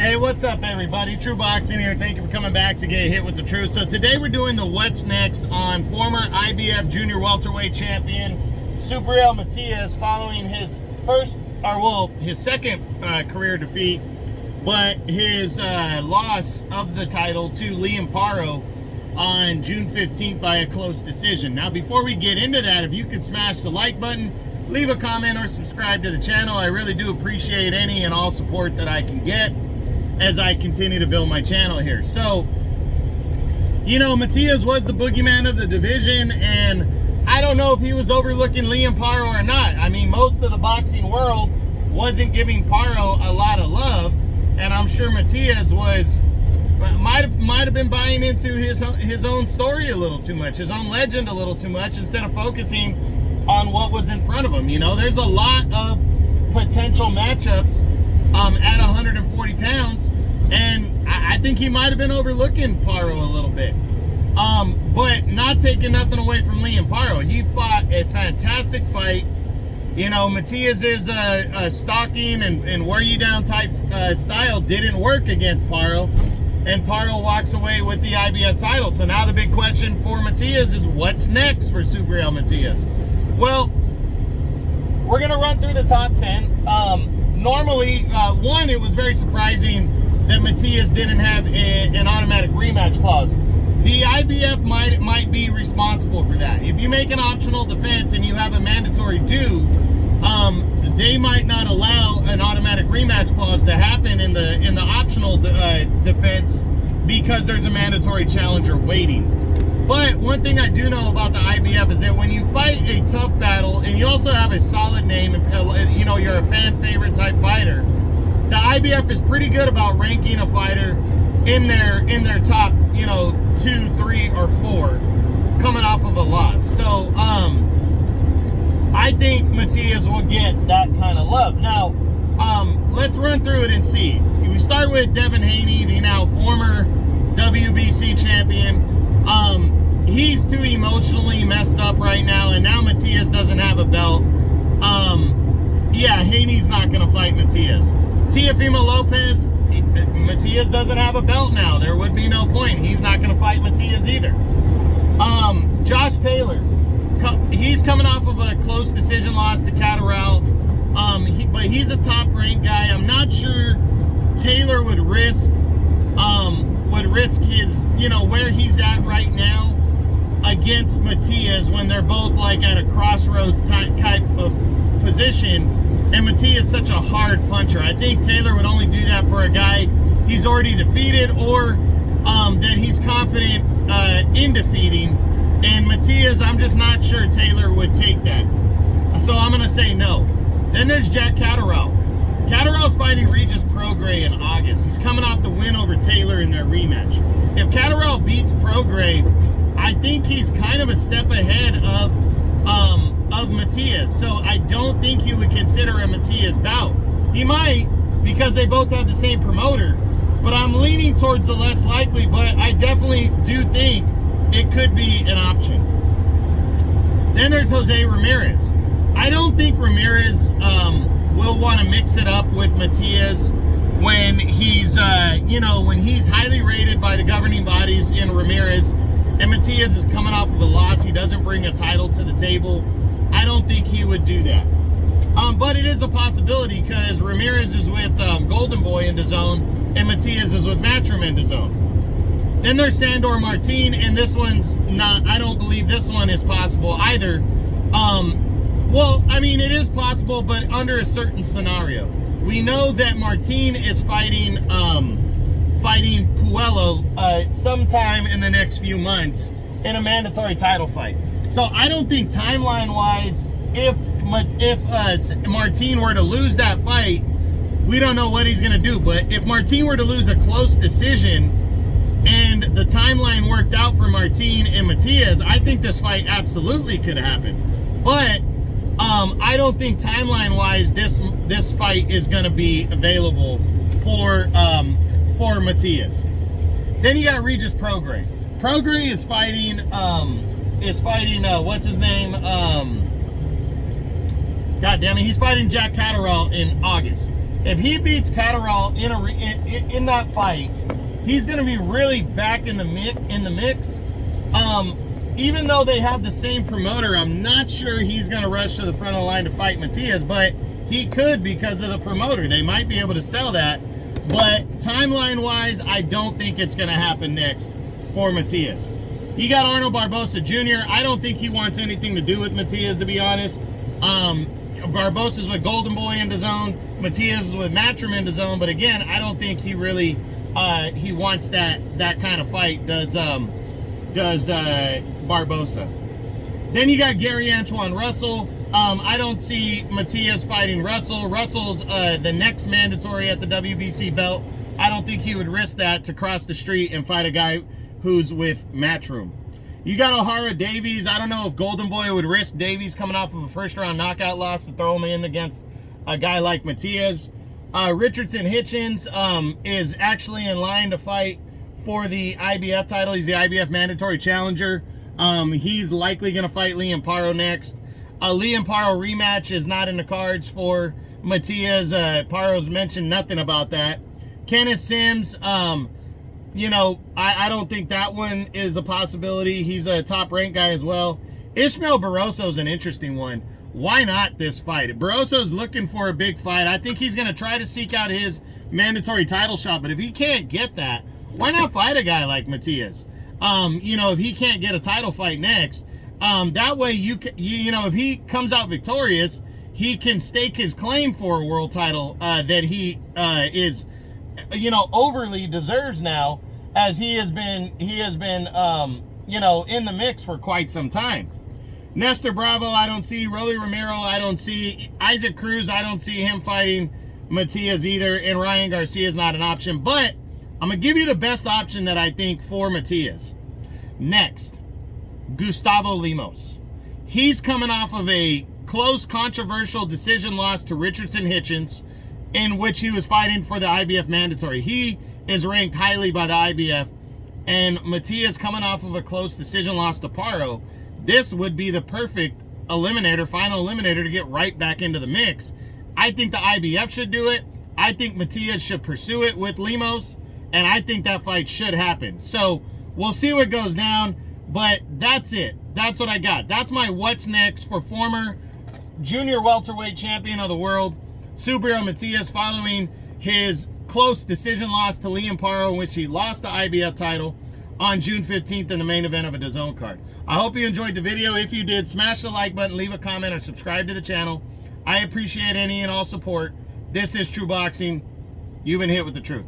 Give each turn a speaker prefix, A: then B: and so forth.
A: Hey, what's up, everybody? True Boxing here. Thank you for coming back to get hit with the truth. So today we're doing the what's next on former IBF Jr Welterweight Champion Subriel Matias, following his his second career defeat, but his loss of the title to Liam Paro on June 15th by a close decision. Now, before we get into that, if you could smash the like button, leave a comment, or subscribe to the channel. I really do appreciate any and all support that I can get as I continue to build my channel here. So, you know, Matias was the boogeyman of the division, and I don't know if he was overlooking Liam Paro or not. I mean, most of the boxing world wasn't giving Paro a lot of love, and I'm sure Matias might have been buying into his own story a little too much, his own legend a little too much, instead of focusing on what was in front of him. You know, there's a lot of potential matchups at 140 pounds, and I think he might have been overlooking Paro a little bit. But not taking nothing away from Liam Paro. He fought a fantastic fight. You know, Matias's stalking and wear you down type style didn't work against Paro, and Paro walks away with the IBF title. So now the big question for Matias is, what's next for Subriel Matias? Well, we're gonna run through the top 10. Normally, one, it was very surprising that Matias didn't have an automatic rematch clause. The IBF might be responsible for that. If you make an optional defense and you have a mandatory due, they might not allow an automatic rematch clause to happen in the optional defense because there's a mandatory challenger waiting. But one thing I do know about the IBF is that when you fight a tough battle and you also have a solid name, and you know, you're a fan favorite type fighter, the IBF is pretty good about ranking a fighter in their top, you know, 2, 3, or 4 coming off of a loss. So I think Matias will get that kind of love. Now, let's run through it and see. We start with Devin Haney, the now former WBC champion. He's too emotionally messed up right now, and now Matias doesn't have a belt. Yeah, Haney's not gonna fight Matias. Teofimo Lopez, Matias doesn't have a belt now. There would be no point. He's not gonna fight Matias either. Josh Taylor, he's coming off of a close decision loss to Catterall. But he's a top-ranked guy. I'm not sure Taylor would risk his, you know, where he's at right now against Matias when they're both like at a crossroads type of position, and Matias is such a hard puncher. I think Taylor would only do that for a guy he's already defeated, or that he's confident in defeating. And Matias, I'm just not sure Taylor would take that. So I'm gonna say no. Then there's Jack Catterall. Catterall's fighting Regis Prograis in August. He's coming off the win over Taylor in their rematch. If Catterall beats Prograis, I think he's kind of a step ahead of Matias. So I don't think he would consider a Matias bout. He might, because they both have the same promoter, but I'm leaning towards the less likely, but I definitely do think it could be an option. Then there's Jose Ramirez. I don't think Ramirez will want to mix it up with Matias when he's, you know, when he's highly rated by the governing bodies in Ramirez, and Matias is coming off of a loss. He doesn't bring a title to the table. I don't think he would do that. But it is a possibility because Ramirez is with Golden Boy in DAZN, and Matias is with Matchroom in DAZN. Then there's Sandor Martin, and this one's not, I don't believe this one is possible either. Well, I mean, it is possible, but under a certain scenario. We know that Martin is fighting Puello sometime in the next few months in a mandatory title fight. So I don't think timeline-wise, if Martin were to lose that fight, we don't know what he's going to do. But if Martin were to lose a close decision and the timeline worked out for Martin and Matias, I think this fight absolutely could happen. But I don't think timeline-wise this fight is going to be available for Matias. Then you got Regis Prograis. Prograis is fighting what's his name? God damn it, he's fighting Jack Catterall in August. If he beats Catterall in that fight, he's going to be really back in the mix. Even though they have the same promoter, I'm not sure he's going to rush to the front of the line to fight Matias, but he could because of the promoter. They might be able to sell that. But timeline-wise, I don't think it's going to happen next for Matias. You got Arnold Barbosa Jr. I don't think he wants anything to do with Matias, to be honest. Barbosa's with Golden Boy in the zone. Matias is with Matchroom in the zone. But again, I don't think he really he wants that kind of fight. Does Barbosa. Then you got Gary Antoine Russell. I don't see Matias fighting Russell. Russell's the next mandatory at the WBC belt. I don't think he would risk that to cross the street and fight a guy who's with Matchroom. You got O'Hara Davies. I don't know if Golden Boy would risk Davies coming off of a first-round knockout loss to throw him in against a guy like Matias. Richardson Hitchens is actually in line to fight for the IBF title. He's the IBF mandatory challenger. He's likely going to fight Liam Paro next. Liam Paro rematch is not in the cards for Matias. Paro's mentioned nothing about that. Kenneth Sims, you know, I don't think that one is a possibility. He's a top-ranked guy as well. Ishmael Barroso's an interesting one. Why not this fight? Barroso's looking for a big fight. I think he's going to try to seek out his mandatory title shot, but if he can't get that, why not fight a guy like Matias? You know, if he can't get a title fight next, that way you know, if he comes out victorious, he can stake his claim for a world title that he is, you know, overly deserves now, as he has been you know, in the mix for quite some time. Nestor Bravo, I don't see. Rolly Romero, I don't see. Isaac Cruz, I don't see him fighting Matias either. And Ryan Garcia is not an option. But I'm going to give you the best option that I think for Matias. Next, Gustavo Lemos. He's coming off of a close, controversial decision loss to Richardson Hitchens, in which he was fighting for the IBF mandatory. He is ranked highly by the IBF. And Matias coming off of a close decision loss to Paro. This would be the perfect eliminator, final eliminator, to get right back into the mix. I think the IBF should do it. I think Matias should pursue it with Lemos. And I think that fight should happen. So we'll see what goes down. But that's it. That's what I got. That's my what's next for former junior welterweight champion of the world, Subriel Matias, following his close decision loss to Liam Paro, in which he lost the IBF title on June 15th in the main event of a DAZN card. I hope you enjoyed the video. If you did, smash the like button, leave a comment, or subscribe to the channel. I appreciate any and all support. This is True Boxing. You've been hit with the truth.